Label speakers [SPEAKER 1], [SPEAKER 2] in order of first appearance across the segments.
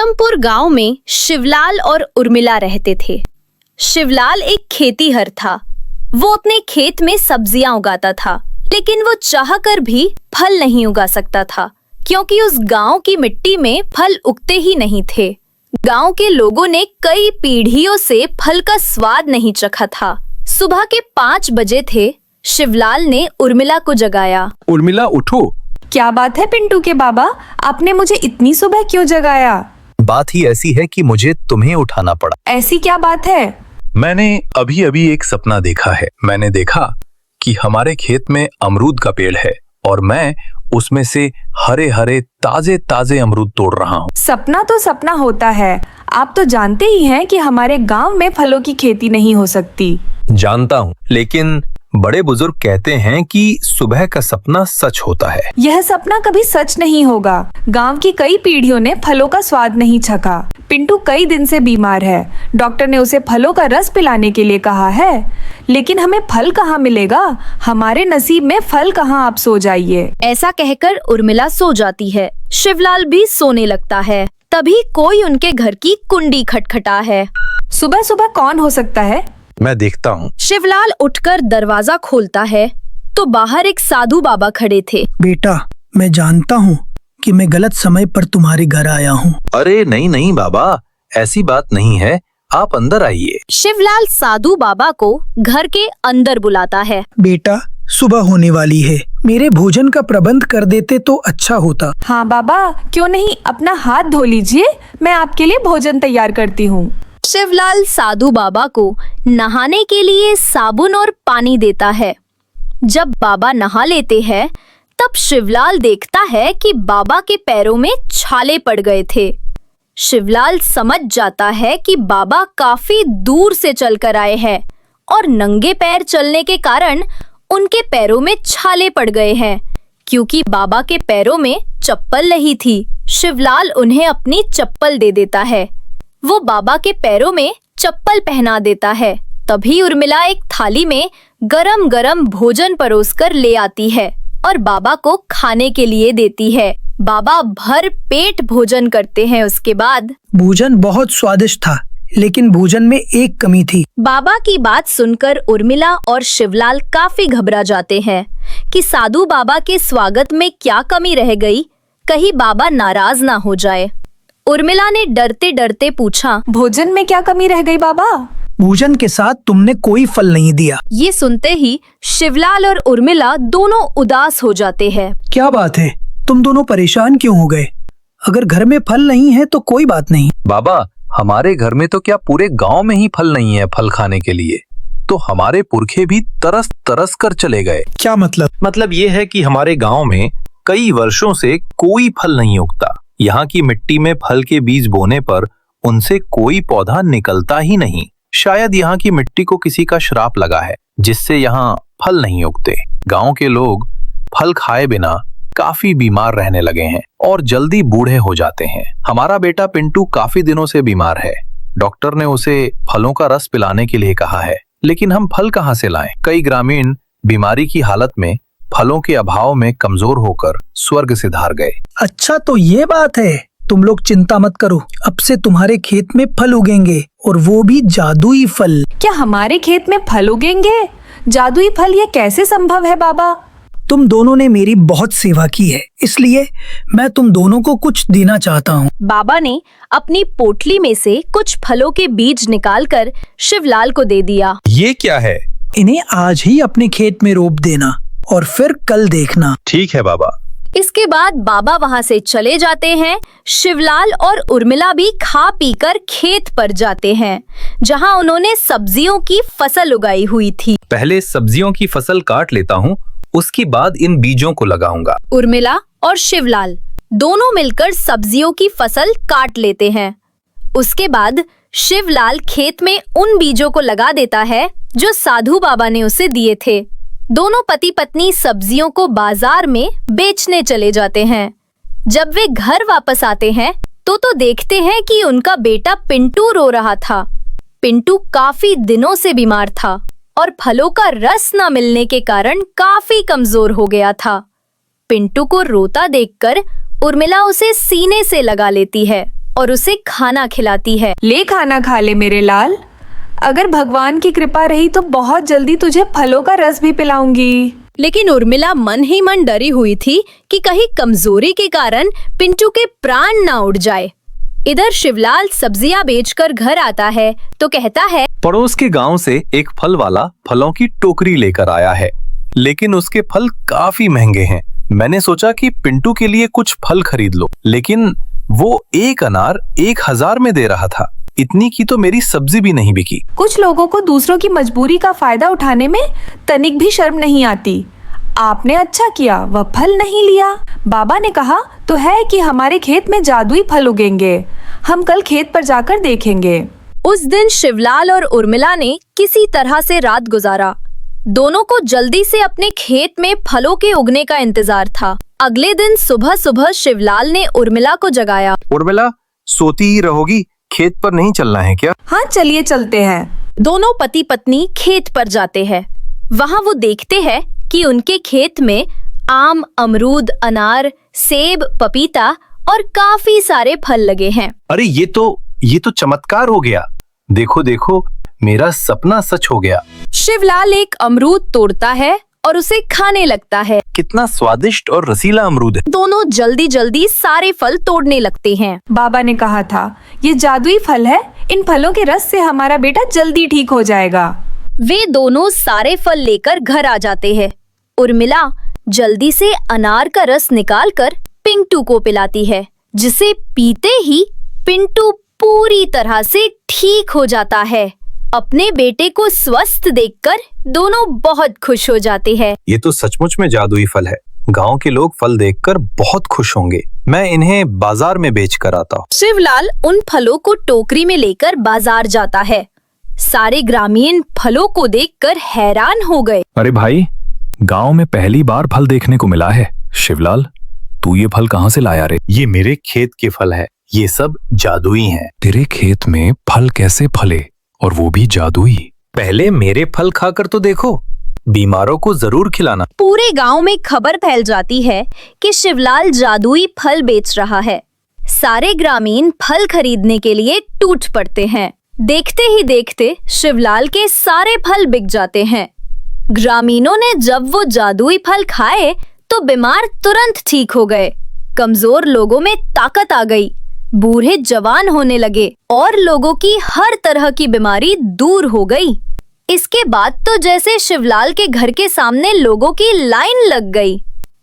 [SPEAKER 1] गौतमपुर गांव में शिवलाल और उर्मिला रहते थे। शिवलाल एक खेतीहर था। वो अपने खेत में सब्जियां उगाता था, लेकिन वो चाहकर भी फल नहीं उगा सकता था, क्योंकि उस गांव की मिट्टी में फल उगते ही नहीं थे। गांव के लोगों ने कई पीढ़ियों से फल का स्वाद नहीं चखा था। सुबह के 5 बजे थे। शिवलाल ने उर्मिला को जगाया।
[SPEAKER 2] उर्मिला उठो।
[SPEAKER 3] क्या बात है पिंटू के बाबा, आपने मुझे इतनी सुबह क्यों जगाया?
[SPEAKER 4] बात ही ऐसी है कि मुझे तुम्हें उठाना पड़ा।
[SPEAKER 3] ऐसी क्या बात है?
[SPEAKER 4] मैंने अभी अभी एक सपना देखा है। मैंने देखा कि हमारे खेत में अमरूद का पेड़ है और मैं उसमें से हरे हरे ताजे ताजे अमरूद तोड़ रहा हूँ।
[SPEAKER 3] सपना तो सपना होता है। आप तो जानते ही हैं कि हमारे गांव में फलों की खेती नहीं हो सकती।
[SPEAKER 4] जानता हूँ, लेकिन बड़े बुजुर्ग कहते हैं कि सुबह का सपना सच होता है।
[SPEAKER 3] यह सपना कभी सच नहीं होगा। गांव की कई पीढ़ियों ने फलों का स्वाद नहीं चखा। पिंटू कई दिन से बीमार है। डॉक्टर ने उसे फलों का रस पिलाने के लिए कहा है, लेकिन हमें फल कहाँ मिलेगा? हमारे नसीब में फल कहाँ? आप सो जाइए।
[SPEAKER 1] ऐसा कहकर उर्मिला सो जाती है। शिवलाल भी सोने लगता है। तभी कोई उनके घर की कुंडी खटखटा है।
[SPEAKER 3] सुबह सुबह कौन हो सकता है?
[SPEAKER 4] मैं देखता हूँ।
[SPEAKER 1] शिवलाल उठकर दरवाजा खोलता है तो बाहर एक साधु बाबा खड़े थे।
[SPEAKER 5] बेटा, मैं जानता हूँ कि मैं गलत समय पर तुम्हारे घर आया हूँ।
[SPEAKER 4] अरे नहीं नहीं बाबा, ऐसी बात नहीं है, आप अंदर आइए।
[SPEAKER 1] शिवलाल साधु बाबा को घर के अंदर बुलाता है।
[SPEAKER 5] बेटा, सुबह होने वाली है, मेरे भोजन का प्रबंध कर देते तो अच्छा होता।
[SPEAKER 3] हाँ बाबा, क्यों नहीं, अपना हाथ धो लीजिए, मैं आपके लिए भोजन तैयार करती हूँ।
[SPEAKER 1] शिवलाल साधु बाबा को नहाने के लिए साबुन और पानी देता है। जब बाबा नहा लेते हैं, तब शिवलाल देखता है कि बाबा के पैरों में छाले पड़ गए थे। शिवलाल समझ जाता है कि बाबा काफी दूर से चलकर आए हैं और नंगे पैर चलने के कारण उनके पैरों में छाले पड़ गए हैं, क्योंकि बाबा के पैरों में चप्पल नहीं थी। शिवलाल उन्हें अपनी चप्पल दे देता है। वो बाबा के पैरों में चप्पल पहना देता है। तभी उर्मिला एक थाली में गरम गरम भोजन परोसकर ले आती है और बाबा को खाने के लिए देती है। बाबा भर पेट भोजन करते हैं। उसके बाद
[SPEAKER 5] भोजन बहुत स्वादिष्ट था, लेकिन भोजन में एक कमी थी।
[SPEAKER 1] बाबा की बात सुनकर उर्मिला और शिवलाल काफी घबरा जाते हैं कि साधु बाबा के स्वागत में क्या कमी रह गई, कहीं बाबा नाराज ना हो जाए। उर्मिला ने डरते डरते पूछा,
[SPEAKER 3] भोजन में क्या कमी रह गई बाबा?
[SPEAKER 5] भोजन के साथ तुमने कोई फल नहीं दिया।
[SPEAKER 1] ये सुनते ही शिवलाल और उर्मिला दोनों उदास हो जाते हैं।
[SPEAKER 5] क्या बात है, तुम दोनों परेशान क्यों हो गए? अगर घर में फल नहीं है तो कोई बात नहीं।
[SPEAKER 4] बाबा, हमारे घर में तो क्या पूरे गांव में ही फल नहीं है फल खाने के लिए, तो हमारे पुरखे भी तरस तरस कर चले गए।
[SPEAKER 5] क्या मतलब?
[SPEAKER 4] मतलब ये है कि हमारे गांव में कई वर्षों से कोई फल नहीं उगता। यहाँ की मिट्टी में फल के बीज बोने पर उनसे कोई पौधा निकलता ही नहीं। शायद यहाँ की मिट्टी को किसी का श्राप लगा है, जिससे यहाँ फल नहीं उगते। गांव के लोग फल खाए बिना काफी बीमार रहने लगे हैं और जल्दी बूढ़े हो जाते हैं। हमारा बेटा पिंटू काफी दिनों से बीमार है। डॉक्टर ने उसे फलों का रस पिलाने के लिए कहा है, लेकिन हम फल कहाँ से लाएं? कई ग्रामीण बीमारी की हालत में फलों के अभाव में कमजोर होकर स्वर्ग से धार गए।
[SPEAKER 5] अच्छा, तो ये बात है। तुम लोग चिंता मत करो, अब से तुम्हारे खेत में फल उगेंगे, और वो भी जादुई फल।
[SPEAKER 3] क्या हमारे खेत में फल उगेंगे? जादुई फल, ये कैसे संभव है बाबा?
[SPEAKER 5] तुम दोनों ने मेरी बहुत सेवा की है, इसलिए मैं तुम दोनों को कुछ देना चाहता हूँ।
[SPEAKER 1] बाबा ने अपनी पोटली में से कुछ फलों के बीज निकालकर शिवलाल को दे दिया।
[SPEAKER 4] ये क्या है?
[SPEAKER 5] इन्हें आज ही अपने खेत में रोप देना और फिर कल देखना।
[SPEAKER 4] ठीक है बाबा।
[SPEAKER 1] इसके बाद बाबा वहाँ से चले जाते हैं। शिवलाल और उर्मिला भी खा पीकर खेत पर जाते हैं, जहाँ उन्होंने सब्जियों की फसल उगाई हुई थी।
[SPEAKER 4] पहले सब्जियों की फसल काट लेता हूँ, उसके बाद इन बीजों को लगाऊंगा।
[SPEAKER 1] उर्मिला और शिवलाल दोनों मिलकर सब्जियों की फसल काट लेते हैं। उसके बाद शिवलाल खेत में उन बीजों को लगा देता है जो साधु बाबा ने उसे दिए थे। दोनों पति पत्नी सब्जियों को बाजार में बेचने चले जाते हैं। जब वे घर वापस आते हैं तो देखते हैं कि उनका बेटा पिंटू रो रहा था। पिंटू काफी दिनों से बीमार था और फलों का रस न मिलने के कारण काफी कमजोर हो गया था। पिंटू को रोता देखकर उर्मिला उसे सीने से लगा लेती है और उसे खाना खिलाती है।
[SPEAKER 3] ले खाना खा ले मेरे लाल। अगर भगवान की कृपा रही तो बहुत जल्दी तुझे फलों का रस भी पिलाऊंगी।
[SPEAKER 1] लेकिन उर्मिला मन ही मन डरी हुई थी कि कहीं कमजोरी के कारण पिंटू के प्राण ना उड़ जाए। इधर शिवलाल सब्जियां बेचकर घर आता है तो कहता है,
[SPEAKER 4] पड़ोस के गांव से एक फल वाला फलों की टोकरी लेकर आया है, लेकिन उसके फल काफी महंगे हैं। मैंने सोचा कि पिंटू के लिए कुछ फल खरीद लो, लेकिन वो एक अनार 1000 में दे रहा था। इतनी की तो मेरी सब्जी भी नहीं बिकी।
[SPEAKER 3] कुछ लोगों को दूसरों की मजबूरी का फायदा उठाने में तनिक भी शर्म नहीं आती। आपने अच्छा किया वह फल नहीं लिया। बाबा ने कहा तो है कि हमारे खेत में जादुई फल उगेंगे। हम कल खेत पर जाकर देखेंगे।
[SPEAKER 1] उस दिन शिवलाल और उर्मिला ने किसी तरह से रात गुजारा। दोनों को जल्दी से अपने खेत में फलों के उगने का इंतजार था। अगले दिन सुबह सुबह शिवलाल ने उर्मिला को जगाया।
[SPEAKER 4] उर्मिला, सोती ही रहोगी? खेत पर नहीं चलना है क्या?
[SPEAKER 3] हाँ चलिए चलते हैं।
[SPEAKER 1] दोनों पति पत्नी खेत पर जाते हैं। वहाँ वो देखते हैं कि उनके खेत में आम, अमरूद, अनार, सेब, पपीता और काफी सारे फल लगे हैं।
[SPEAKER 4] अरे ये तो चमत्कार हो गया। देखो देखो, मेरा सपना सच हो गया।
[SPEAKER 1] शिवलाल एक अमरूद तोड़ता है और उसे खाने लगता है।
[SPEAKER 4] कितना स्वादिष्ट और रसीला अमरूद है।
[SPEAKER 1] दोनों जल्दी जल्दी सारे फल तोड़ने लगते हैं।
[SPEAKER 3] बाबा ने कहा था ये जादुई फल है, इन फलों के रस से हमारा बेटा जल्दी ठीक हो जाएगा।
[SPEAKER 1] वे दोनों सारे फल लेकर घर आ जाते हैं। उर्मिला जल्दी से अनार का रस निकालकर पिंटू को पिलाती है, जिसे पीते ही पिंटू पूरी तरह से ठीक हो जाता है। अपने बेटे को स्वस्थ देखकर दोनों बहुत खुश हो जाते हैं।
[SPEAKER 4] ये तो सचमुच में जादुई फल है। गांव के लोग फल देखकर बहुत खुश होंगे। मैं इन्हें बाजार में बेच कर आता हूँ।
[SPEAKER 1] शिवलाल उन फलों को टोकरी में लेकर बाजार जाता है। सारे ग्रामीण फलों को देखकर हैरान हो गए।
[SPEAKER 2] अरे भाई, गांव में पहली बार फल देखने को मिला है। शिवलाल, तू ये फल कहाँ से लाया रे?
[SPEAKER 4] ये मेरे खेत के फल है। ये सब जादुई हैं।
[SPEAKER 2] तेरे खेत में फल कैसे फले, और वो भी जादुई?
[SPEAKER 4] पहले मेरे फल खाकर तो देखो। बीमारों को जरूर खिलाना।
[SPEAKER 1] पूरे गांव में खबर फैल जाती है कि शिवलाल जादुई फल बेच रहा है। सारे ग्रामीण फल खरीदने के लिए टूट पड़ते हैं। देखते ही देखते शिवलाल के सारे फल बिक जाते हैं। ग्रामीणों ने जब वो जादुई फल खाए तो बीमार तुरंत ठीक हो गए। कमजोर लोगों में ताकत आ गई, बूढ़े जवान होने लगे और लोगों की हर तरह की बीमारी दूर हो गई। इसके बाद तो जैसे शिवलाल के घर के सामने लोगों की लाइन लग गई।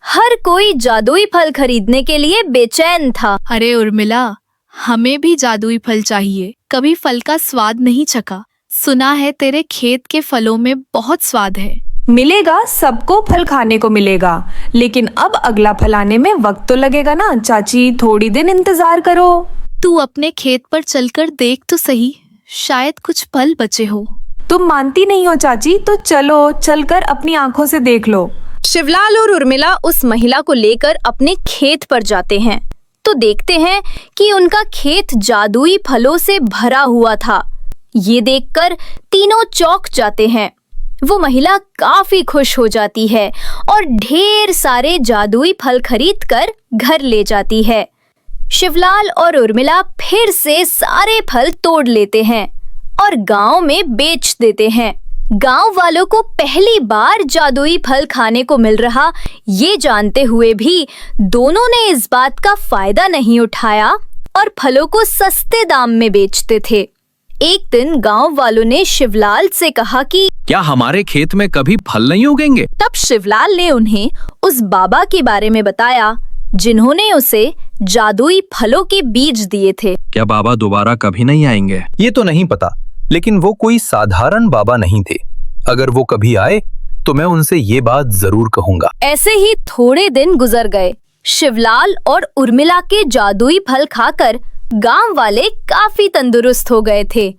[SPEAKER 1] हर कोई जादुई फल खरीदने के लिए बेचैन था।
[SPEAKER 6] अरे उर्मिला, हमें भी जादुई फल चाहिए। कभी फल का स्वाद नहीं चखा। सुना है तेरे खेत के फलों में बहुत स्वाद है।
[SPEAKER 3] मिलेगा, सबको फल खाने को मिलेगा, लेकिन अब अगला फल आने में वक्त तो लगेगा ना। चाची थोड़ी दिन इंतजार करो।
[SPEAKER 6] तू अपने खेत पर चलकर देख तो सही, शायद कुछ फल बचे हो।
[SPEAKER 3] तुम मानती नहीं हो चाची, तो चलो, चलकर अपनी आंखों से देख लो।
[SPEAKER 1] शिवलाल और उर्मिला उस महिला को लेकर अपने खेत पर जाते हैं तो देखते हैं कि उनका खेत जादुई फलों से भरा हुआ था। ये देखकर तीनों चौंक जाते हैं। वो महिला काफी खुश हो जाती है और ढेर सारे जादुई फल खरीदकर घर ले जाती है। शिवलाल और उर्मिला फिर से सारे फल तोड़ लेते हैं और गांव में बेच देते हैं। गांव वालों को पहली बार जादुई फल खाने को मिल रहा, ये जानते हुए भी दोनों ने इस बात का फायदा नहीं उठाया और फलों को सस्ते दाम में बेचते थे। एक दिन गांव वालों ने शिवलाल से कहा कि
[SPEAKER 2] क्या हमारे खेत में कभी फल नहीं उगेंगे?
[SPEAKER 1] तब शिवलाल ने उन्हें उस बाबा के बारे में बताया जिन्होंने उसे जादुई फलों के बीज दिए थे।
[SPEAKER 2] क्या बाबा दोबारा कभी नहीं आएंगे?
[SPEAKER 4] ये तो नहीं पता, लेकिन वो कोई साधारण बाबा नहीं थे। अगर वो कभी आए तो मैं उनसे ये बात जरूर कहूंगा।
[SPEAKER 1] ऐसे ही थोड़े दिन गुजर गए। शिवलाल और उर्मिला के जादुई फल खाकर गांव वाले काफी तंदुरुस्त हो गए थे।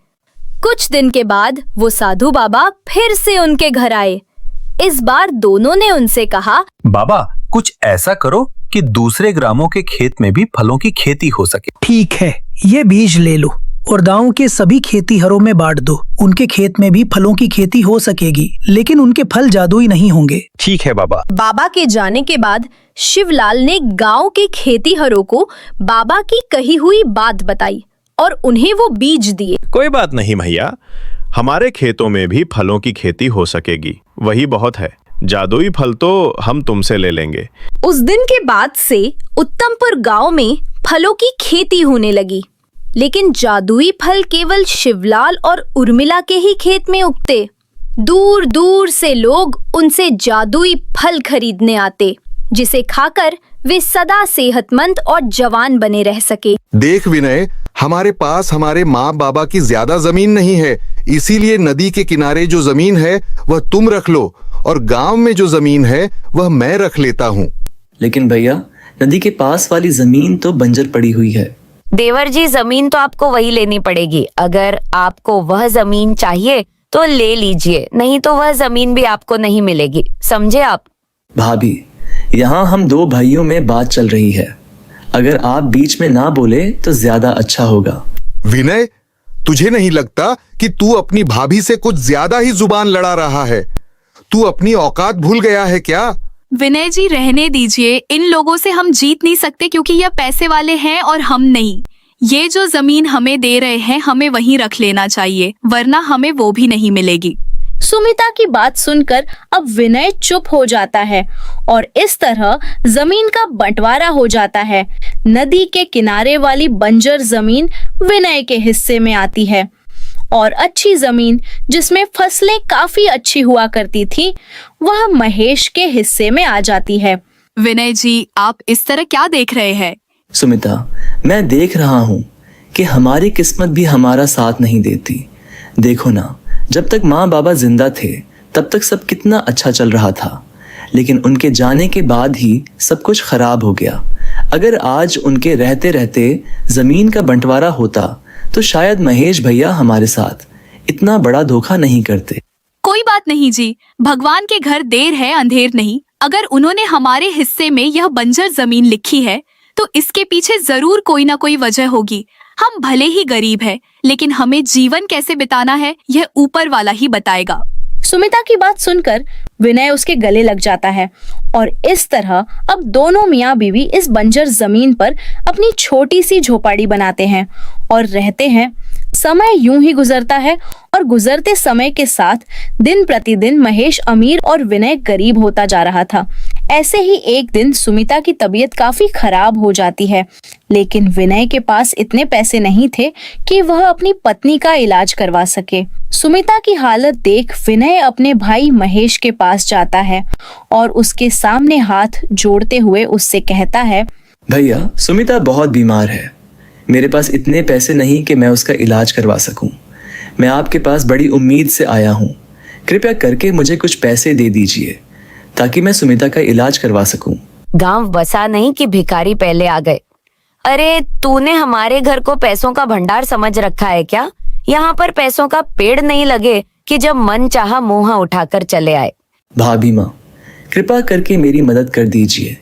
[SPEAKER 1] कुछ दिन के बाद वो साधु बाबा फिर से उनके घर आए। इस बार दोनों ने उनसे कहा,
[SPEAKER 4] बाबा कुछ ऐसा करो कि दूसरे ग्रामों के खेत में भी फलों की खेती हो सके।
[SPEAKER 5] ठीक है, ये बीज ले लो। और गांव के सभी खेतीहरों में बांट दो। उनके खेत में भी फलों की खेती हो सकेगी, लेकिन उनके फल जादुई नहीं होंगे।
[SPEAKER 4] ठीक है बाबा।
[SPEAKER 1] बाबा के जाने के बाद शिवलाल ने गांव के खेतीहरों को बाबा की कही हुई बात बताई और उन्हें वो बीज दिए।
[SPEAKER 7] कोई बात नहीं भैया, हमारे खेतों में भी फलों की खेती हो सकेगी, वही बहुत है। जादुई फल तो हम तुमसे ले लेंगे।
[SPEAKER 1] उस दिन के बाद से उत्तमपुर गांव में फलों की खेती होने लगी, लेकिन जादुई फल केवल शिवलाल और उर्मिला के ही खेत में उगते। दूर दूर से लोग उनसे जादुई फल खरीदने आते, जिसे खाकर वे सदा सेहतमंद और जवान बने रह सके।
[SPEAKER 8] देख विनय, हमारे पास हमारे माँ बाबा की ज्यादा जमीन नहीं है, इसीलिए नदी के किनारे जो जमीन है वह तुम रख लो और गांव में जो जमीन है वह मैं रख लेता हूँ।
[SPEAKER 9] लेकिन भैया, नदी के पास वाली जमीन तो बंजर पड़ी हुई है।
[SPEAKER 10] देवर जी, जमीन तो आपको वही लेनी पड़ेगी। अगर आपको वह जमीन चाहिए तो ले लीजिए, नहीं तो वह जमीन भी आपको नहीं मिलेगी, समझे आप?
[SPEAKER 9] भाभी, यहाँ हम दो भाइयों में बात चल रही है, अगर आप बीच में ना बोले तो ज्यादा अच्छा होगा।
[SPEAKER 8] विनय, तुझे नहीं लगता कि तू अपनी भाभी से कुछ ज्यादा ही जुबान लड़ा रहा है? तू अपनी औकात भूल गया है क्या?
[SPEAKER 6] विनय जी, रहने दीजिए। इन लोगों से हम जीत नहीं सकते क्योंकि यह पैसे वाले हैं और हम नहीं। ये जो जमीन हमें दे रहे हैं, हमें वहीं रख लेना चाहिए, वरना हमें वो भी नहीं मिलेगी।
[SPEAKER 1] सुमिता की बात सुनकर अब विनय चुप हो जाता है और इस तरह जमीन का बंटवारा हो जाता है। नदी के किनारे वाली बंजर जमीन विनय के हिस्से में आती है और अच्छी जमीन जिसमें फसलें काफी अच्छी हुआ करती थी, वह महेश के हिस्से में आ जाती है।
[SPEAKER 6] विनय जी, आप इस तरह क्या देख रहे हैं?
[SPEAKER 9] सुमिता, मैं देख रहा हूँ कि हमारी किस्मत भी हमारा साथ नहीं देती। देखो ना, जब तक माँ बाबा जिंदा थे तब तक सब कितना अच्छा चल रहा था, लेकिन उनके जाने के बाद ही सब कुछ खराब हो गया। अगर आज उनके रहते रहते जमीन का बंटवारा होता तो शायद महेश भैया हमारे साथ इतना बड़ा धोखा नहीं करते।
[SPEAKER 6] कोई बात नहीं जी, भगवान के घर देर है अंधेर नहीं। अगर उन्होंने हमारे हिस्से में यह बंजर जमीन लिखी है तो इसके पीछे जरूर कोई ना कोई वजह होगी। हम भले ही गरीब हैं, लेकिन हमें जीवन कैसे बिताना है यह ऊपर वाला ही बताएगा।
[SPEAKER 1] सुमिता की बात सुनकर विनय उसके गले लग जाता है और इस तरह अब दोनों मियाँ बीवी इस बंजर जमीन पर अपनी छोटी सी झोपड़ी बनाते हैं और रहते हैं। समय यूं ही गुजरता है और गुजरते समय के साथ दिन प्रतिदिन महेश अमीर और विनय गरीब होता जा रहा था। ऐसे ही एक दिन सुमिता की तबीयत काफी खराब हो जाती है, लेकिन विनय के पास इतने पैसे नहीं थे कि वह अपनी पत्नी का इलाज करवा सके। सुमिता की हालत देख विनय अपने भाई महेश के पास जाता है और उसके सामने हाथ जोड़ते हुए उससे कहता है,
[SPEAKER 9] भैया, सुमिता बहुत बीमार है। मेरे पास इतने पैसे नहीं कि मैं उसका इलाज करवा सकूं। मैं आपके पास बड़ी उम्मीद से आया हूं। कृपया करके मुझे कुछ पैसे दे दीजिए ताकि मैं सुमिता का इलाज करवा सकूं।
[SPEAKER 10] गांव बसा नहीं कि भिखारी पहले आ गए। अरे, तूने हमारे घर को पैसों का भंडार समझ रखा है क्या? यहाँ पर पैसों का पेड़ नहीं लगे कि जब मन चाहा मुँह उठाकर चले आए।
[SPEAKER 9] भाभी माँ, कृपा करके मेरी मदद कर दीजिए।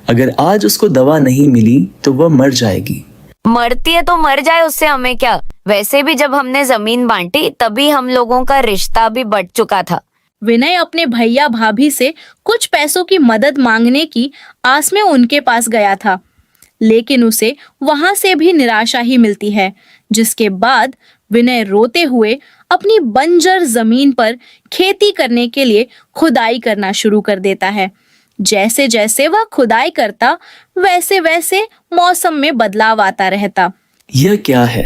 [SPEAKER 9] अगर आज उसको दवा नहीं मिली तो वह मर जाएगी।
[SPEAKER 10] मरती है तो मर जाए, उससे हमें क्या? वैसे भी जब हमने जमीन बांटी तभी हम लोगों का रिश्ता भी बढ़ चुका था।
[SPEAKER 1] विनय अपने भैया भाभी से कुछ पैसों की मदद मांगने की आस में उनके पास गया था, लेकिन उसे वहां से भी निराशा ही मिलती है, जिसके बाद विनय रोते हुए अपनी बंजर जमीन पर खेती करने के लिए खुदाई करना शुरू कर देता है। जैसे जैसे वह खुदाई करता वैसे वैसे मौसम में बदलाव आता रहता।
[SPEAKER 9] यह क्या है?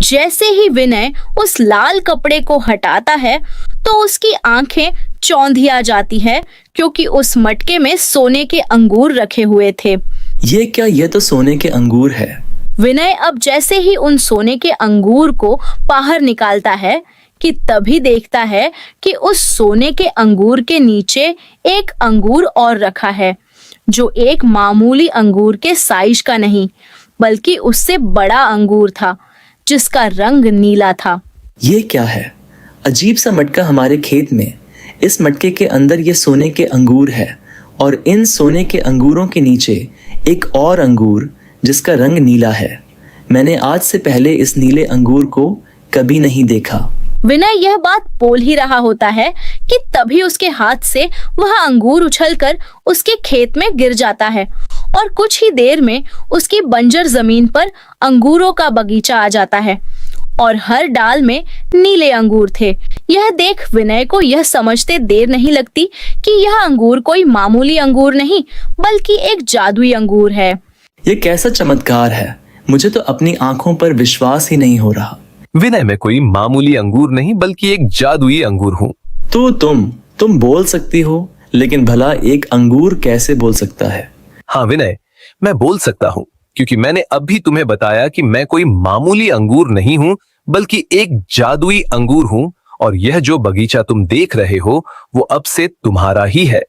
[SPEAKER 1] जैसे ही विनय उस लाल कपड़े को हटाता है तो उसकी आंखें चौंधिया जाती है, क्योंकि उस मटके में सोने के अंगूर रखे हुए थे।
[SPEAKER 9] ये क्या? ये तो सोने के अंगूर है।
[SPEAKER 1] विनय अब जैसे ही उन सोने के अंगूर को बाहर निकालता है कि तभी देखता है कि उस सोने के अंगूर के नीचे एक अंगूर और रखा है, जो एक मामूली अंगूर के साइज का नहीं बल्कि उससे बड़ा अंगूर था, जिसका रंग नीला था।
[SPEAKER 9] ये क्या है? अजीब सा मटका हमारे खेत में। इस मटके के अंदर ये सोने के अंगूर है और इन सोने के अंगूरों के नीचे एक और अंगूर जिसका रंग नीला है। मैंने आज से पहले इस नीले अंगूर को कभी नहीं देखा।
[SPEAKER 1] विनय यह बात बोल ही रहा होता है कि तभी उसके हाथ से वह अंगूर उछलकर उसके खेत में गिर जाता है और कुछ ही देर में उसकी बंजर जमीन पर अंगूरों का बगीचा आ जाता है और हर डाल में नीले अंगूर थे। यह देख विनय को यह समझते देर नहीं लगती कि यह अंगूर कोई मामूली अंगूर नहीं बल्कि एक जादुई अंगूर है।
[SPEAKER 9] ये कैसा चमत्कार है, मुझे तो अपनी आंखों पर विश्वास ही नहीं हो रहा।
[SPEAKER 4] विनय, मैं कोई मामूली अंगूर नहीं बल्कि एक जादुई अंगूर हूँ।
[SPEAKER 9] तो तुम बोल सकती हो, लेकिन भला एक अंगूर कैसे बोल सकता है?
[SPEAKER 4] हाँ विनय, मैं बोल सकता हूँ क्योंकि मैंने अभी तुम्हें बताया कि मैं कोई मामूली अंगूर नहीं हूँ बल्कि एक जादुई अंगूर हूँ और यह जो बगीचा तुम देख रहे हो वो अब से तुम्हारा ही है।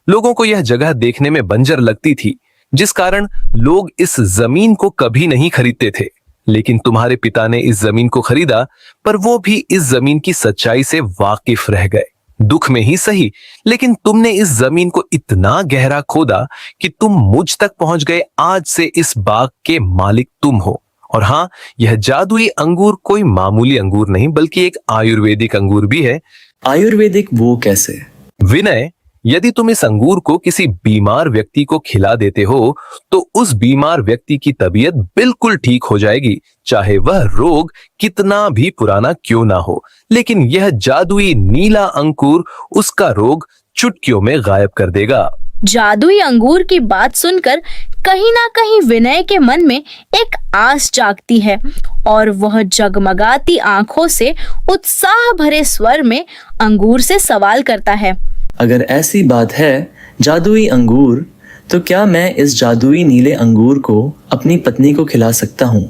[SPEAKER 4] लोगों को यह जगह देखने में बंजर लगती थी जिस कारण लोग इस जमीन को कभी नहीं खरीदते थे, लेकिन तुम्हारे पिता ने इस जमीन को खरीदा पर वो भी इस जमीन की सच्चाई से वाकिफ रह गए। दुख में ही सही, लेकिन तुमने इस जमीन को इतना गहरा खोदा कि तुम मुझ तक पहुंच गए। आज से इस बाग के मालिक तुम हो। और हाँ, यह जादुई अंगूर कोई मामूली अंगूर नहीं बल्कि एक आयुर्वेदिक अंगूर भी है।
[SPEAKER 9] आयुर्वेदिक वो कैसे?
[SPEAKER 4] विनय, यदि तुम इस अंगूर को किसी बीमार व्यक्ति को खिला देते हो तो उस बीमार व्यक्ति की तबीयत बिल्कुल ठीक हो जाएगी, चाहे वह रोग कितना भी पुराना क्यों ना हो। लेकिन यह जादुई नीला अंगूर उसका रोग चुटकियों में गायब कर देगा।
[SPEAKER 1] जादुई अंगूर की बात सुनकर कहीं ना कहीं विनय के मन में एक आस जागती है और वह जगमगाती आंखों से उत्साह भरे स्वर में अंगूर से सवाल करता है।
[SPEAKER 9] अगर ऐसी बात है जादुई अंगूर, तो क्या मैं इस जादुई नीले अंगूर को अपनी पत्नी को खिला सकता हूँ?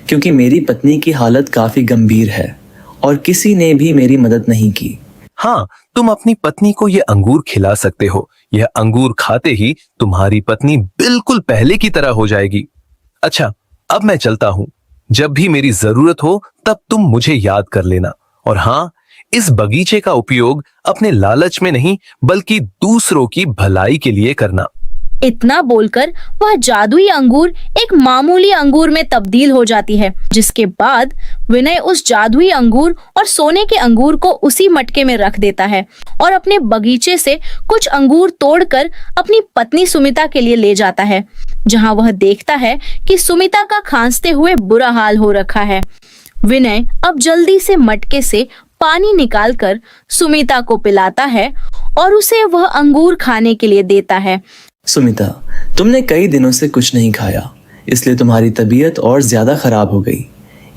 [SPEAKER 9] क्योंकि मेरी पत्नी की हालत काफी गंभीर है और किसी ने भी मेरी मदद नहीं की।
[SPEAKER 4] हाँ, तुम अपनी पत्नी को यह अंगूर खिला सकते हो। यह अंगूर खाते ही तुम्हारी पत्नी बिल्कुल पहले की तरह हो जाएगी। अच्छा, अब मैं चलता हूँ। जब भी मेरी जरूरत हो तब तुम मुझे याद कर लेना। और हाँ, इस बगीचे का उपयोग अपने लालच में नहीं बल्कि दूसरों की भलाई के लिए करना।
[SPEAKER 1] इतना बोलकर वह जादुई अंगूर एक मामूली अंगूर में तब्दील हो जाती है, जिसके बाद विनय उस जादुई अंगूर और सोने के अंगूर को उसी मटके में रख देता है और अपने बगीचे से कुछ अंगूर तोड़कर अपनी पत्नी सुमिता के लिए ले जाता है, जहां वह देखता है कि सुमिता का खांसते हुए बुरा हाल हो रखा है। विनय अब जल्दी से मटके से पानी निकालकर सुमिता को पिलाता है और उसे वह अंगूर खाने के लिए देता है।
[SPEAKER 9] सुमिता, तुमने कई दिनों से कुछ नहीं खाया, इसलिए तुम्हारी तबीयत और ज्यादा खराब हो गई।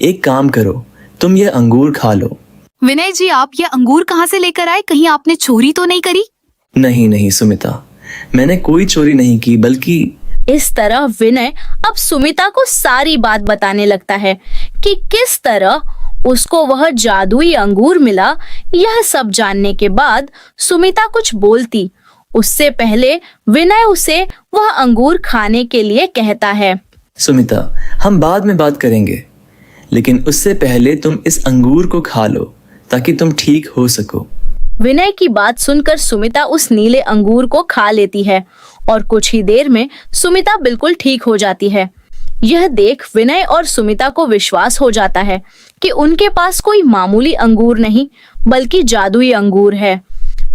[SPEAKER 9] एक काम करो, तुम ये अंगूर खा लो।
[SPEAKER 6] विनय जी, आप ये अंगूर कहाँ से लेकर आए? कहीं आपने चोरी तो नहीं करी?
[SPEAKER 9] नहीं सुमिता, मैंने कोई चोरी नहीं की, बल्कि
[SPEAKER 1] इस तरह विनय अब सुमिता को सारी बात बताने लगता है कि किस तरह उसको वह जादुई अंगूर मिला। यह सब जानने के बाद सुमिता कुछ बोलती उससे पहले विनय उसे वह अंगूर खाने के लिए कहता है।
[SPEAKER 9] सुमिता, हम बाद में बात करेंगे, लेकिन उससे पहले तुम इस अंगूर को खा लो ताकि तुम ठीक हो सको।
[SPEAKER 1] विनय की बात सुनकर सुमिता उस नीले अंगूर को खा लेती है और कुछ ही देर में सुमिता बिल्कुल ठीक हो जाती है। यह देख विनय और सुमिता को विश्वास हो जाता है कि उनके पास कोई मामूली अंगूर नहीं बल्कि जादुई अंगूर है।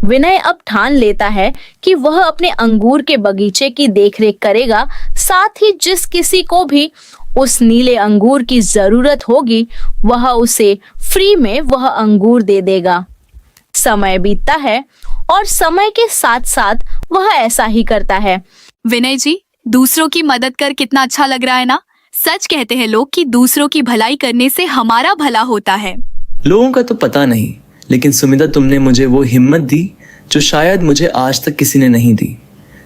[SPEAKER 1] विनय अब ठान लेता है कि वह अपने अंगूर के बगीचे की देखरेख करेगा, साथ ही जिस किसी को भी उस नीले अंगूर की जरूरत होगी वह उसे फ्री में वह अंगूर दे देगा। समय बीतता है और समय के साथ साथ वह ऐसा ही करता है।
[SPEAKER 6] विनय जी, दूसरों की मदद कर कितना अच्छा लग रहा है ना? सच कहते हैं लोग कि दूसरों की भलाई करने से हमारा भला होता है।
[SPEAKER 9] लोगों का तो पता नहीं, लेकिन सुमिता, तुमने मुझे वो हिम्मत दी जो शायद मुझे आज तक किसी ने नहीं दी।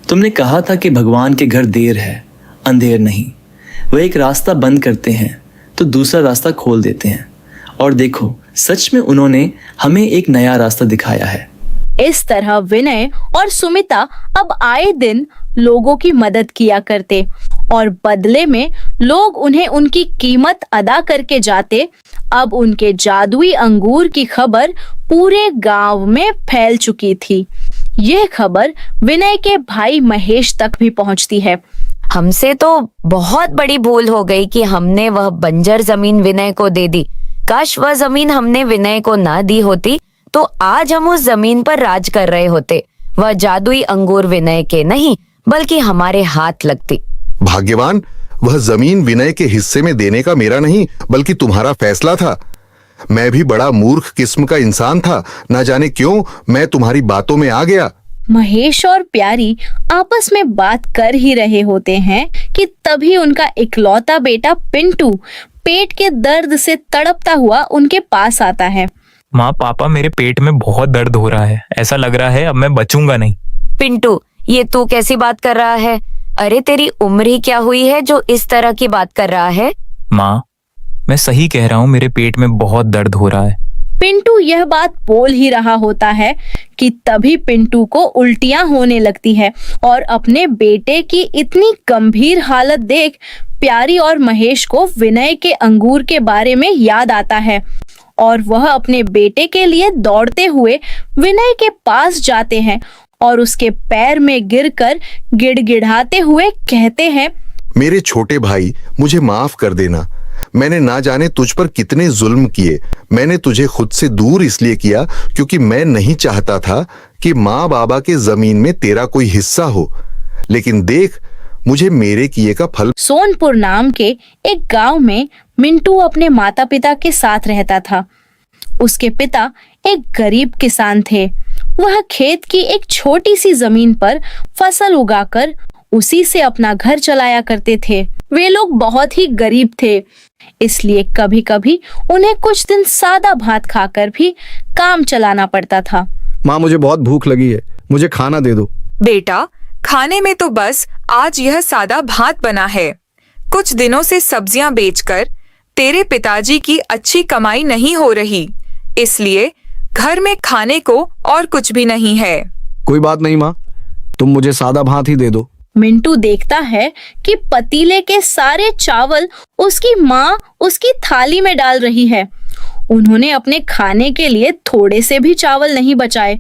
[SPEAKER 9] तुमने कहा था कि भगवान के घर देर है, अंधेर नहीं। वह एक रास्ता बंद करते हैं तो दूसरा रास्ता खोल देते हैं, और देखो, सच में उन्होंने हमें एक नया रास्ता दिखाया है।
[SPEAKER 1] इस तरह विनय और सुमिता अब आए दिन लोगों की मदद किया करते और बदले में लोग उन्हें उनकी कीमत अदा करके जाते। अब उनके जादुई अंगूर की खबर पूरे गांव में फैल चुकी थी। यह खबर विनय के भाई महेश तक भी पहुंचती है।
[SPEAKER 10] हमसे तो बहुत बड़ी भूल हो गई कि हमने वह बंजर जमीन विनय को दे दी। काश वह जमीन हमने विनय को ना दी होती तो आज हम उस जमीन पर राज कर रहे होते। वह जादुई अंगूर विनय के नहीं बल्कि हमारे हाथ लगती।
[SPEAKER 8] भाग्यवान, वह जमीन विनय के हिस्से में देने का मेरा नहीं बल्कि तुम्हारा फैसला था। मैं भी बड़ा मूर्ख किस्म का इंसान था, ना जाने क्यों मैं तुम्हारी बातों में आ गया।
[SPEAKER 1] महेश और प्यारी आपस में बात कर ही रहे होते हैं कि तभी उनका इकलौता बेटा पिंटू पेट के दर्द से तड़पता हुआ उनके पास आता है।
[SPEAKER 11] माँ, पापा, मेरे पेट में बहुत दर्द हो रहा है। ऐसा लग रहा है अब मैं बचूंगा नहीं।
[SPEAKER 10] पिंटू, ये तू कैसी बात कर रहा है? अरे तेरी उम्र ही क्या हुई है जो इस तरह की बात कर रहा है?
[SPEAKER 11] माँ, मैं सही कह रहा हूँ, मेरे पेट में बहुत दर्द हो रहा है।
[SPEAKER 1] पिंटू यह बात बोल ही रहा होता है कि तभी पिंटू को उल्टियां होने लगती है और अपने बेटे की इतनी गंभीर हालत देख प्यारी और महेश को विनय के अंगूर के बारे में याद आता है और वह अपने बेटे के लिए दौड़ते हुए विनय के पास जाते हैं और उसके पैर में गिरकर गिड़गिड़ाते हुए कहते हैं,
[SPEAKER 8] मेरे छोटे भाई, मुझे माफ कर देना। मैंने ना जाने तुझ पर कितने जुल्म किए। मैंने तुझे खुद से दूर इसलिए किया क्योंकि मैं नहीं चाहता था कि माँ बाबा के जमीन में तेरा कोई हिस्सा हो। लेकिन देख, मुझे मेरे किए का फल।
[SPEAKER 1] सोनपुर नाम के एक गांव में मिंटू अपने माता पिता के साथ रहता था। उसके पिता एक गरीब किसान थे। वह खेत की एक छोटी सी जमीन पर फसल उगाकर उसी से अपना घर चलाया करते थे। वे लोग बहुत ही गरीब थे, इसलिए कभी कभी उन्हें कुछ दिन सादा भात खाकर भी काम चलाना पड़ता था।
[SPEAKER 12] माँ, मुझे बहुत भूख लगी है, मुझे खाना दे दो।
[SPEAKER 3] बेटा, खाने में तो बस आज यह सादा भात बना है। कुछ दिनों से सब्जियां बेचकर तेरे पिताजी की अच्छी कमाई नहीं हो रही, इसलिए घर में खाने को और कुछ भी नहीं है।
[SPEAKER 12] कोई बात नहीं माँ, तुम मुझे सादा भात ही दे दो।
[SPEAKER 1] मिंटू देखता है कि पतीले के सारे चावल उसकी माँ उसकी थाली में डाल रही है। उन्होंने अपने खाने के लिए थोड़े से भी चावल नहीं बचाए,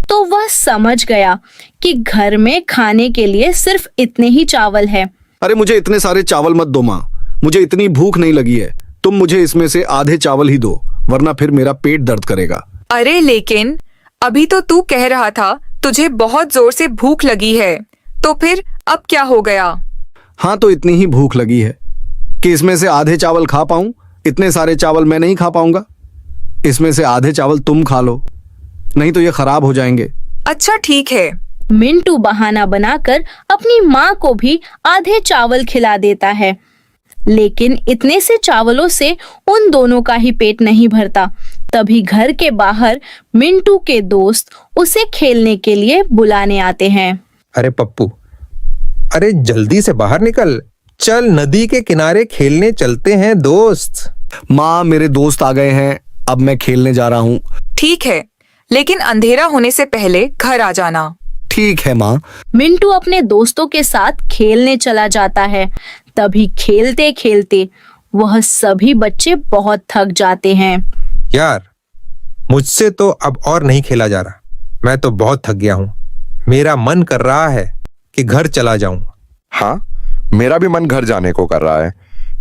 [SPEAKER 1] तो वह समझ गया कि घर में खाने के लिए सिर्फ इतने ही चावल है।
[SPEAKER 12] अरे मुझे इतने सारे चावल मत दो माँ, मुझे इतनी भूख नहीं लगी है। तुम मुझे इसमें से आधे चावल ही दो, वरना फिर मेरा पेट दर्द करेगा।
[SPEAKER 3] अरे लेकिन अभी तो तू कह रहा था तुझे बहुत जोर से भूख लगी है, तो फिर अब क्या हो गया?
[SPEAKER 12] हाँ, तो इतनी ही भूख लगी है कि इसमें से आधे चावल खा पाऊं। इतने सारे चावल मैं नहीं खा पाऊंगा। इसमें से आधे चावल तुम खा लो, नहीं तो ये खराब हो जाएंगे।
[SPEAKER 3] अच्छा ठीक है।
[SPEAKER 1] मिंटू बहाना बनाकर अपनी माँ को भी आधे चावल खिला देता है, लेकिन इतने से चावलों से उन दोनों का ही पेट नहीं भरता। तभी घर के बाहर मिंटू के दोस्त उसे खेलने के लिए बुलाने आते हैं।
[SPEAKER 13] अरे पप्पू, अरे जल्दी से बाहर निकल, चल नदी के किनारे खेलने चलते हैं दोस्त।
[SPEAKER 12] माँ, मेरे दोस्त आ गए हैं, अब मैं खेलने जा रहा हूँ।
[SPEAKER 3] ठीक है, लेकिन अंधेरा होने से पहले घर आ जाना।
[SPEAKER 12] ठीक है माँ।
[SPEAKER 1] मिंटू अपने दोस्तों के साथ खेलने चला जाता है। तभी खेलते खेलते वह सभी बच्चे बहुत थक जाते हैं।
[SPEAKER 13] यार, मुझसे तो अब और नहीं खेला जा रहा, मैं तो बहुत थक गया हूँ। मेरा मन कर रहा है कि घर चला जाऊं।
[SPEAKER 8] हाँ, मेरा भी मन घर जाने को कर रहा है।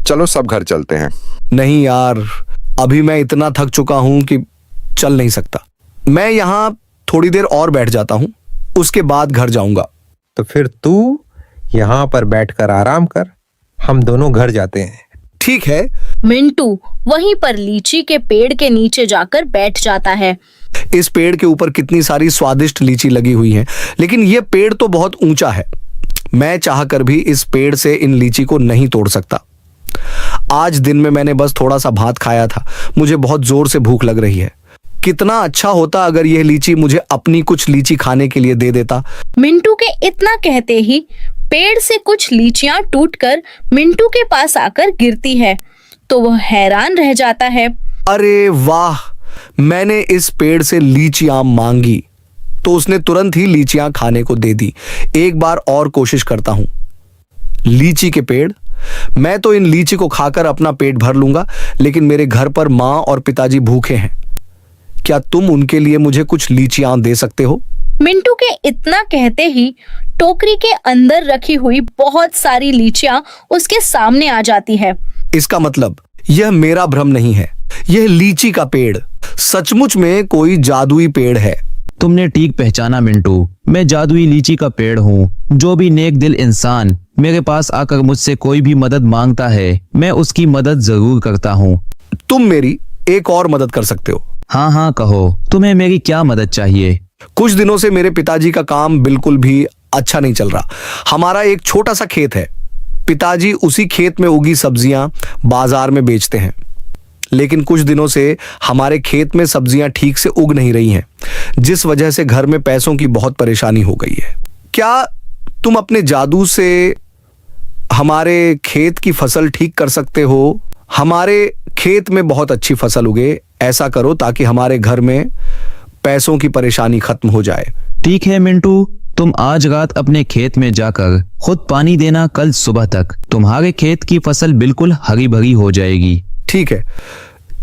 [SPEAKER 8] चलो सब घर चलते हैं।
[SPEAKER 12] नहीं यार, अभी मैं इतना थक चुका हूं कि चल नहीं सकता। मैं यहाँ थोड़ी देर और बैठ जाता हूँ, उसके बाद घर जाऊंगा।
[SPEAKER 13] तो फिर तू यहाँ पर बैठकर आराम कर, हम दोनों घर जाते हैं।
[SPEAKER 12] ठीक है।
[SPEAKER 1] मिंटू वहीं पर लीची के पेड़ के नीचे जाकर बैठ जाता है।
[SPEAKER 12] इस पेड़ के ऊपर कितनी सारी स्वादिष्ट लीची लगी हुई है, लेकिन यह पेड़ तो बहुत ऊंचा है। मैं चाहकर भी इस पेड़ से इन लीची को नहीं तोड़ सकता। आज दिन में मैंने बस थोड़ा सा भात खाया था, मुझे बहुत जोर से भूख लग रही है। कितना अच्छा होता अगर यह लीची मुझे अपनी कुछ लीची खाने के लिए दे देता।
[SPEAKER 1] मिंटू के इतना कहते ही पेड़ से कुछ लीचियां टूटकर मिंटू के पास आकर गिरती है, तो वह हैरान रह जाता है।
[SPEAKER 12] अरे वाह, मैंने इस पेड़ से लीचियां मांगी तो उसने तुरंत ही लीचियां खाने को दे दी। एक बार और कोशिश करता हूं। लीची के पेड़, मैं तो इन लीची को खाकर अपना पेट भर लूंगा, लेकिन मेरे घर पर माँ और पिताजी भूखे हैं। क्या तुम उनके लिए मुझे कुछ लीचियां दे सकते हो?
[SPEAKER 1] मिंटू के इतना कहते ही टोकरी के अंदर रखी हुई बहुत सारी लीचियां उसके सामने आ जाती है।
[SPEAKER 12] इसका मतलब यह मेरा भ्रम नहीं है, यह लीची का पेड़ सचमुच में कोई जादुई पेड़ है।
[SPEAKER 14] तुमने ठीक पहचाना मिंटू, मैं जादुई लीची का पेड़ हूँ। जो भी नेक दिल इंसान मेरे पास आकर मुझसे कोई भी मदद मांगता है, मैं उसकी मदद जरूर करता हूँ।
[SPEAKER 12] तुम मेरी एक और मदद कर सकते हो।
[SPEAKER 14] हाँ हाँ कहो, तुम्हें मेरी क्या मदद चाहिए?
[SPEAKER 12] कुछ दिनों से मेरे पिताजी का काम बिल्कुल भी अच्छा नहीं चल रहा। हमारा एक छोटा सा खेत है, पिताजी उसी खेत में उगी सब्जियां बाजार में बेचते हैं, लेकिन कुछ दिनों से हमारे खेत में सब्जियां ठीक से उग नहीं रही हैं, जिस वजह से घर में पैसों की बहुत परेशानी हो गई है। क्या तुम अपने जादू से हमारे खेत की फसल ठीक कर सकते हो? हमारे खेत में बहुत अच्छी फसल उगे, ऐसा करो ताकि हमारे घर में पैसों की परेशानी खत्म हो जाए।
[SPEAKER 14] ठीक है मिंटू, तुम आज रात अपने खेत में जाकर खुद पानी देना, कल सुबह तक तुम्हारे खेत की फसल बिल्कुल हरी भरी हो जाएगी।
[SPEAKER 12] ठीक है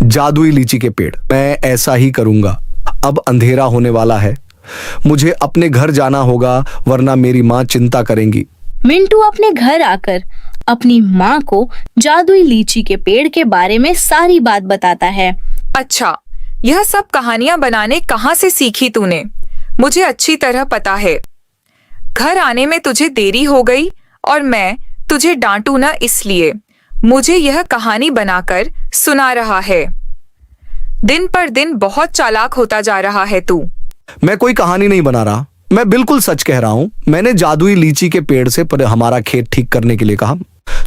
[SPEAKER 12] जादुई लीची के पेड़, मैं ऐसा ही करूंगा। अब अंधेरा होने वाला है, मुझे अपने घर जाना होगा, वरना मेरी माँ चिंता करेंगी।
[SPEAKER 1] मिंटू अपने घर आकर अपनी माँ को जादुई लीची के पेड़ के बारे में सारी बात बताता है।
[SPEAKER 3] अच्छा, यह सब कहानियां बनाने कहाँ से सीखी तूने? मुझे अच्छी तरह पता है। घर आने में तुझे देरी हो गई और मैं तुझे डांटू ना, इसलिए मुझे यह कहानी बनाकर सुना रहा है। दिन पर दिन बहुत चालाक होता जा रहा है तू।
[SPEAKER 12] मैं कोई कहानी नहीं बना रहा, मैं बिल्कुल सच कह रहा हूं। मैंने जादुई लीची के पेड़ से हमारा खेत ठीक करने के लिए कहा,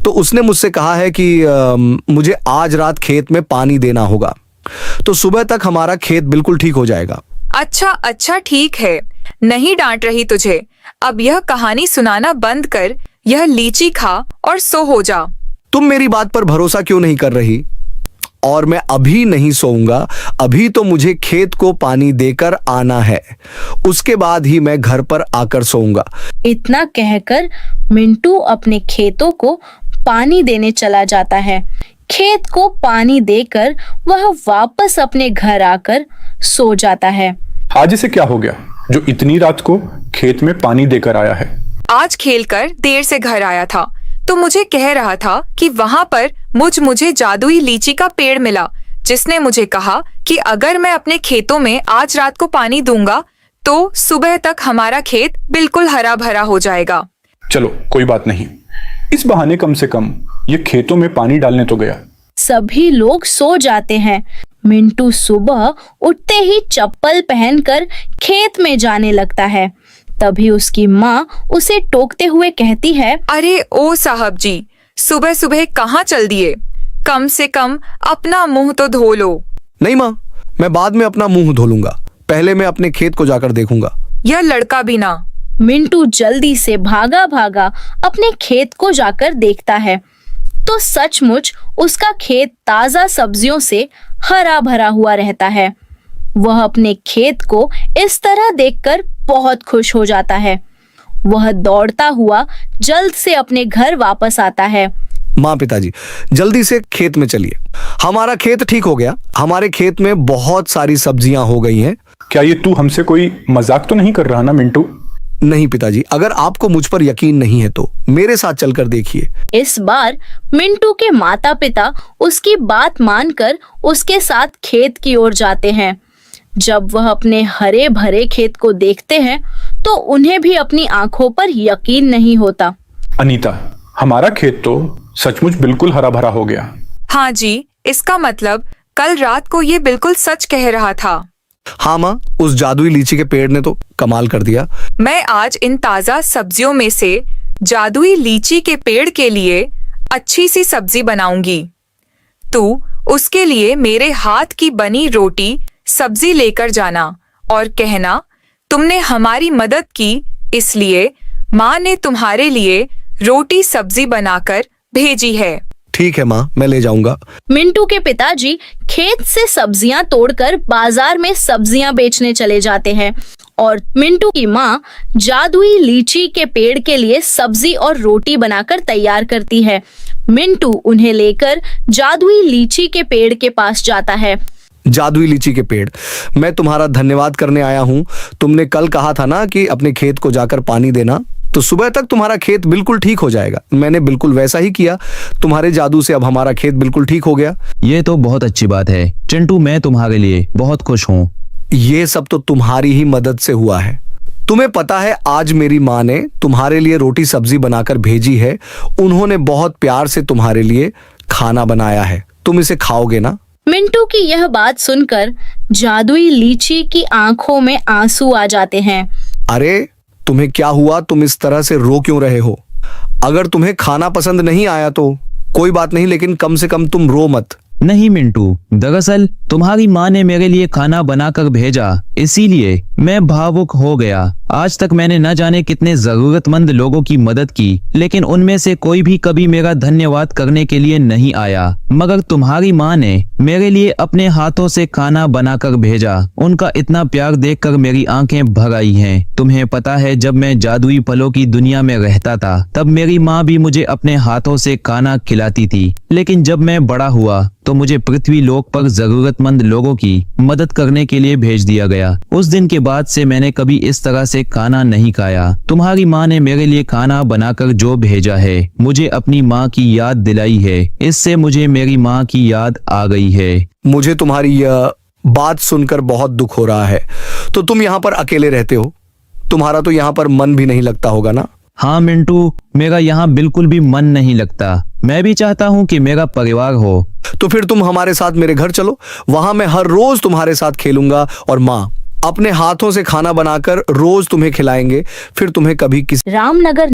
[SPEAKER 12] तो उसने मुझसे कहा है कि मुझे आज रात खेत में पानी देना होगा, तो सुबह तक हमारा खेत बिल्कुल ठीक हो जाएगा।
[SPEAKER 3] अच्छा ठीक है, नहीं डांट रही तुझे। अब यह कहानी सुनाना बंद कर, यह लीची खा और सो हो जा।
[SPEAKER 12] तुम मेरी बात पर भरोसा क्यों नहीं कर रही? और मैं अभी नहीं सोऊंगा, अभी तो मुझे खेत को पानी देकर आना है, उसके बाद ही मैं घर पर आकर सोऊंगा।
[SPEAKER 1] इतना कहकर मिंटू अपने खेतों को पानी देने चला जाता है। खेत को पानी देकर वह वापस अपने घर आकर सो जाता है।
[SPEAKER 15] आज इसे क्या हो गया जो इतनी रात को खेत में पानी देकर आया है?
[SPEAKER 3] आज खेलकर देर से घर आया था, तो मुझे कह रहा था कि वहाँ पर मुझे जादुई लीची का पेड़ मिला, जिसने मुझे कहा कि अगर मैं अपने खेतों में आज रात को पानी दूंगा तो सुबह तक हमारा खेत बिल्कुल हरा भरा हो जाएगा।
[SPEAKER 15] चलो कोई बात नहीं, इस बहाने कम से कम ये खेतों में पानी डालने तो गया।
[SPEAKER 1] सभी लोग सो जाते हैं। मिंटू सुबह उठते ही चप्पल पहनकर खेत में जाने लगता है। तभी उसकी माँ उसे टोकते हुए कहती है,
[SPEAKER 3] अरे ओ साहब जी, सुबह सुबह कहाँ चल दिए? कम से कम अपना मुंह तो धो लो।
[SPEAKER 12] नहीं माँ, मैं बाद में अपना मुंह धो लूंगा, पहले मैं अपने खेत को जाकर देखूंगा।
[SPEAKER 3] यह लड़का भी ना।
[SPEAKER 1] मिंटू जल्दी से भागा अपने खेत को जाकर देखता है, तो सचमुच उसका खेत ताजा सब्जियों से हरा भरा हुआ रहता है। वह अपने खेत को इस तरह देखकर बहुत खुश हो जाता है। वह दौड़ता हुआ जल्द से अपने घर वापस आता है।
[SPEAKER 12] माँ, पिताजी जल्दी से खेत में चलिए, हमारा खेत ठीक हो गया, हमारे खेत में बहुत सारी सब्जियां हो गई हैं।
[SPEAKER 15] क्या ये तू हमसे कोई मजाक तो नहीं कर रहा ना मिंटू?
[SPEAKER 12] नहीं पिताजी, अगर आपको मुझ पर यकीन नहीं है तो मेरे साथ चलकर देखिए।
[SPEAKER 1] इस बार मिंटू के माता पिता उसकी बात मानकर उसके साथ खेत की ओर जाते हैं। जब वह अपने हरे भरे खेत को देखते हैं तो उन्हें भी अपनी आंखों पर यकीन नहीं होता।
[SPEAKER 15] अनीता, हमारा खेत तो सचमुच बिल्कुल हरा भरा हो गया।
[SPEAKER 3] हाँ जी, इसका मतलब कल रात को ये बिल्कुल सच कह रहा था।
[SPEAKER 12] हाँ माँ, उस जादुई लीची के पेड़ ने तो कमाल कर दिया।
[SPEAKER 3] मैं आज इन ताजा सब्जियों में से जादुई लीची के पेड़ के लिए अच्छी सी सब्जी बनाऊंगी। तू उसके लिए मेरे हाथ की बनी रोटी सब्जी लेकर जाना और कहना तुमने हमारी मदद की, इसलिए माँ ने तुम्हारे लिए रोटी सब्जी बनाकर भेजी है।
[SPEAKER 12] ठीक है माँ, मैं ले जाऊंगा।
[SPEAKER 1] मिंटू के पिताजी खेत से सब्जियां तोड़कर बाजार में सब्जियां बेचने चले जाते हैं और मिंटू की माँ जादुई लीची के पेड़ के लिए सब्जी और रोटी बनाकर तैयार करती है। मिंटू उन्हें लेकर जादुई लीची के पेड़ के पास जाता है।
[SPEAKER 12] जादुई लीची के पेड़, मैं तुम्हारा धन्यवाद करने आया हूँ। तुमने कल कहा था ना कि अपने खेत को जाकर पानी देना, तो सुबह तक तुम्हारा खेत बिल्कुल ठीक हो जाएगा। मैंने बिल्कुल वैसा ही किया। तुम्हारे जादू से अब हमारा खेत बिल्कुल ठीक हो गया।
[SPEAKER 14] ये तो बहुत अच्छी बात है चिंटू, मैं तुम्हारे लिए बहुत खुश हूँ।
[SPEAKER 12] ये सब तो तुम्हारी ही मदद से हुआ है। तुम्हें पता है आज मेरी माँ ने तुम्हारे लिए रोटी सब्जी बनाकर भेजी है। उन्होंने बहुत प्यार से तुम्हारे लिए खाना बनाया है। तुम इसे खाओगे ना?
[SPEAKER 16] मिंटू की यह बात सुनकर जादुई लीची की आंखों में आंसू आ जाते हैं।
[SPEAKER 12] अरे तुम्हें क्या हुआ? तुम इस तरह से रो क्यों रहे हो? अगर तुम्हें खाना पसंद नहीं आया तो कोई बात नहीं, लेकिन कम से कम तुम रो मत।
[SPEAKER 14] नहीं मिंटू, दरअसल तुम्हारी माँ ने मेरे लिए खाना बनाकर भेजा, इसीलिए मैं भावुक हो गया। आज तक मैंने न जाने कितने जरूरतमंद लोगों की मदद की, लेकिन उनमें से कोई भी कभी मेरा धन्यवाद करने के लिए नहीं आया। मगर तुम्हारी माँ ने मेरे लिए अपने हाथों से खाना बनाकर भेजा। उनका इतना प्यार देखकर मेरी आंखें भर आई हैं। तुम्हें पता है, जब मैं जादुई फलों की दुनिया में रहता था, तब मेरी माँ भी मुझे अपने हाथों से खाना खिलाती थी। लेकिन जब मैं बड़ा हुआ तो मुझे पृथ्वी लोक पर जरूरतमंद लोगों की मदद करने के लिए भेज दिया गया। उस दिन के बाद से मैंने कभी इस तरह से खाना नहीं खाया। तुम्हारी माँ ने मेरे लिए खाना बनाकर जो भेजा है, मुझे अपनी माँ की याद दिलाई है। इससे मुझे मेरी माँ की याद आ गई है।
[SPEAKER 12] मुझे तुम्हारी यह बात सुनकर बहुत दुख हो रहा है। तो तुम यहाँ पर अकेले रहते हो? तुम्हारा तो यहाँ पर मन भी नहीं लगता होगा ना?
[SPEAKER 14] हाँ मिंटू, मेरा यहाँ बिल्कुल भी मन नहीं लगता। मैं भी चाहता हूँ कि मेरा परिवार हो।
[SPEAKER 12] तो फिर तुम हमारे साथ मेरे घर चलो। वहां मैं हर रोज तुम्हारे साथ खेलूंगा और माँ अपने हाथों से खाना बनाकर रोज तुम्हें खिलाएंगे। फिर तुम्हें कभी किसी
[SPEAKER 16] रामनगर